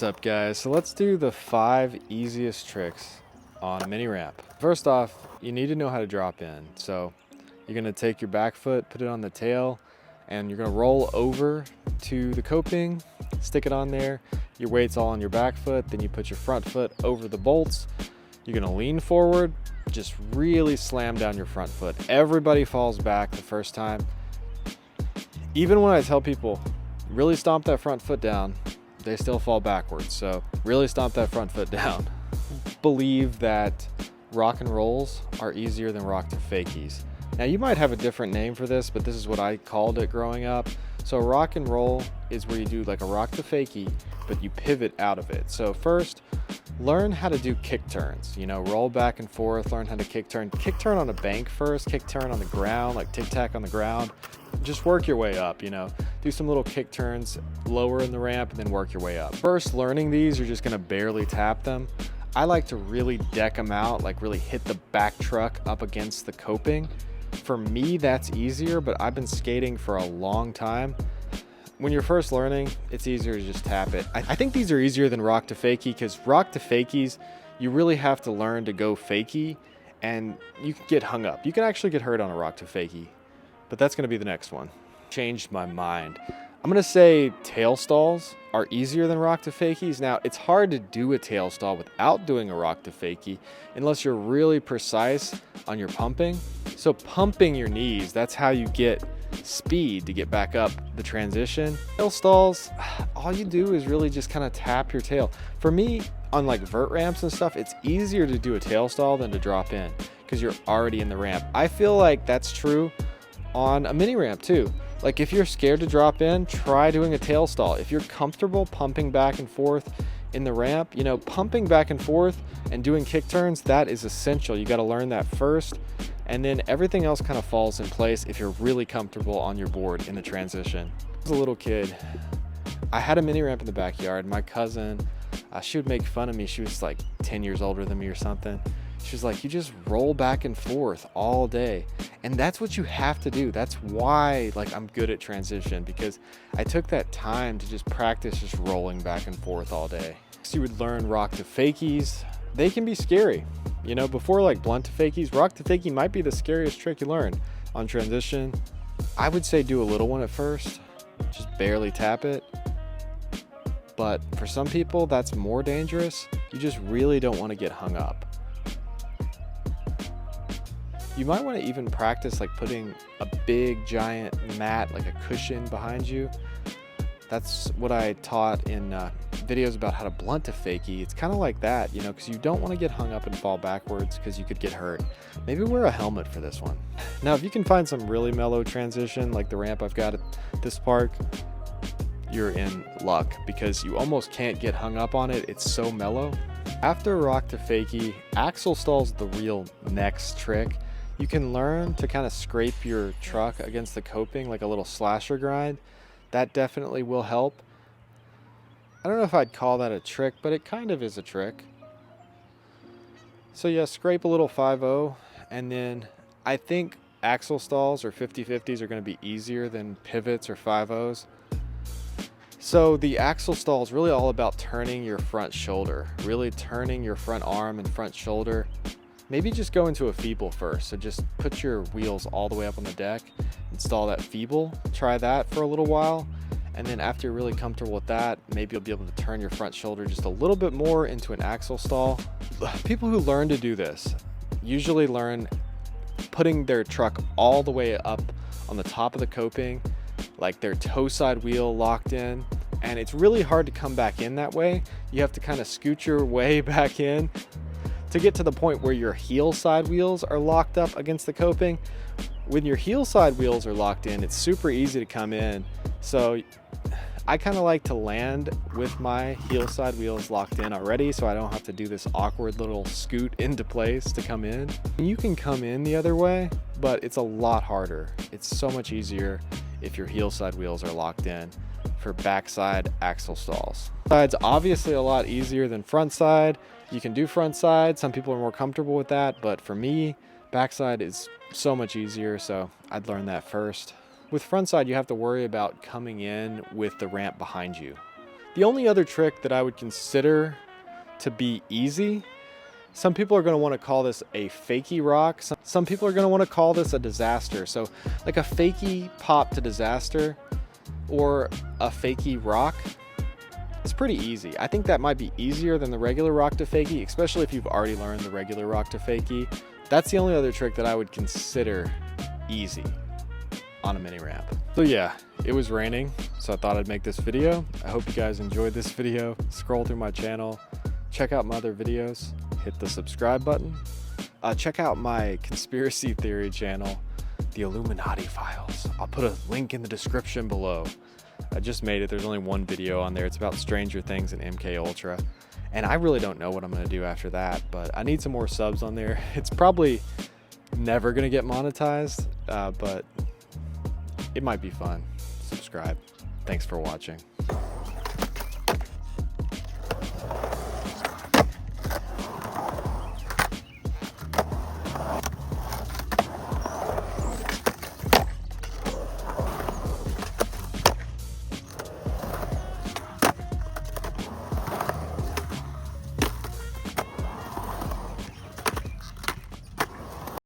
What's up, guys? So let's do the 5 easiest tricks on a mini ramp. First off, you need to know how to drop in. So you're gonna take your back foot, put it on the tail, and you're gonna roll over to the coping, stick it on there. Your weight's all on your back foot, then you put your front foot over the bolts. You're gonna lean forward, just really slam down your front foot. Everybody falls back the first time. Even when I tell people, really stomp that front foot down, they still fall backwards. So really stomp that front foot down. Believe that rock and rolls are easier than rock to fakies. Now you might have a different name for this, but this is what I called it growing up. So rock and roll is where you do like a rock to fakie, but you pivot out of it. So first, learn how to do kick turns. You know, roll back and forth, learn how to kick turn. Kick turn on a bank first, kick turn on the ground, like tic-tac on the ground. Just work your way up, you know. Do some little kick turns lower in the ramp and then work your way up. First, learning these, you're just gonna barely tap them. I like to really deck them out, like really hit the back truck up against the coping. For me, that's easier, but I've been skating for a long time. When you're first learning, it's easier to just tap it. I think these are easier than rock to fakie, because rock to fakies, you really have to learn to go fakie and you can get hung up. You can actually get hurt on a rock to fakie, but that's gonna be the next one. Changed my mind. I'm gonna say tail stalls are easier than rock to fakies. Now, it's hard to do a tail stall without doing a rock to fakie unless you're really precise on your pumping. So pumping your knees, that's how you get speed to get back up the transition. Tail stalls, all you do is really just kind of tap your tail. For me, on like vert ramps and stuff, it's easier to do a tail stall than to drop in because you're already in the ramp. I feel like that's true on a mini ramp too. Like if you're scared to drop in, try doing a tail stall. If you're comfortable pumping back and forth in the ramp, you know, pumping back and forth and doing kick turns, that is essential. You got to learn that first, and then everything else kind of falls in place if you're really comfortable on your board in the transition. As a little kid, I had a mini ramp in the backyard. My cousin, she would make fun of me. She was like 10 years older than me or something. She was like, you just roll back and forth all day. And that's what you have to do. That's why like I'm good at transition, because I took that time to just practice just rolling back and forth all day. So you would learn rock to fakies. They can be scary. You know, before like blunt to fakies, rock to fakie might be the scariest trick you learn on transition. I would say do a little one at first, just barely tap it. But for some people, that's more dangerous. You just really don't want to get hung up. You might want to even practice like putting a big giant mat, like a cushion behind you. That's what I taught in videos about how to blunt a fakie. It's kind of like that, you know, because you don't want to get hung up and fall backwards because you could get hurt. Maybe wear a helmet for this one. Now, if you can find some really mellow transition, like the ramp I've got at this park, you're in luck because you almost can't get hung up on it. It's so mellow. After rock to fakie, axle stall's the real next trick. You can learn to kind of scrape your truck against the coping like a little slasher grind. That definitely will help. I don't know if I'd call that a trick, but it kind of is a trick. So yeah, scrape a little 5-0, and then I think axle stalls or 50-50s are going to be easier than pivots or 5-0s. So the axle stall is really all about turning your front shoulder, really turning your front arm and front shoulder. Maybe just go into a feeble first. So just put your wheels all the way up on the deck, install that feeble, try that for a little while. And then after you're really comfortable with that, maybe you'll be able to turn your front shoulder just a little bit more into an axle stall. People who learn to do this usually learn putting their truck all the way up on the top of the coping, like their toe side wheel locked in. And it's really hard to come back in that way. You have to kind of scoot your way back in to get to the point where your heel side wheels are locked up against the coping. When your heel side wheels are locked in, it's super easy to come in. So I kind of like to land with my heel side wheels locked in already, so I don't have to do this awkward little scoot into place to come in. You can come in the other way, but it's a lot harder. It's so much easier if your heel side wheels are locked in for backside axle stalls. Side's obviously a lot easier than front side. You can do front side. Some people are more comfortable with that, but for me, backside is so much easier, so I'd learn that first. With front side, you have to worry about coming in with the ramp behind you. The only other trick that I would consider to be easy, some people are going to want to call this a Fakey Rock. Some people are going to want to call this a disaster. So like a Fakey pop to disaster or a Fakey Rock, it's pretty easy. I think that might be easier than the regular rock to Fakey, especially if you've already learned the regular rock to Fakey. That's the only other trick that I would consider easy on a mini ramp. So yeah, it was raining, so I thought I'd make this video. I hope you guys enjoyed this video. Scroll through my channel, check out my other videos, hit the subscribe button. Check out my conspiracy theory channel, the Illuminati Files. I'll put a link in the description below. I just made it. There's only one video on there. It's about Stranger Things and MK Ultra. And I really don't know what I'm going to do after that, but I need some more subs on there. It's probably never going to get monetized, but it might be fun. Subscribe. Thanks for watching.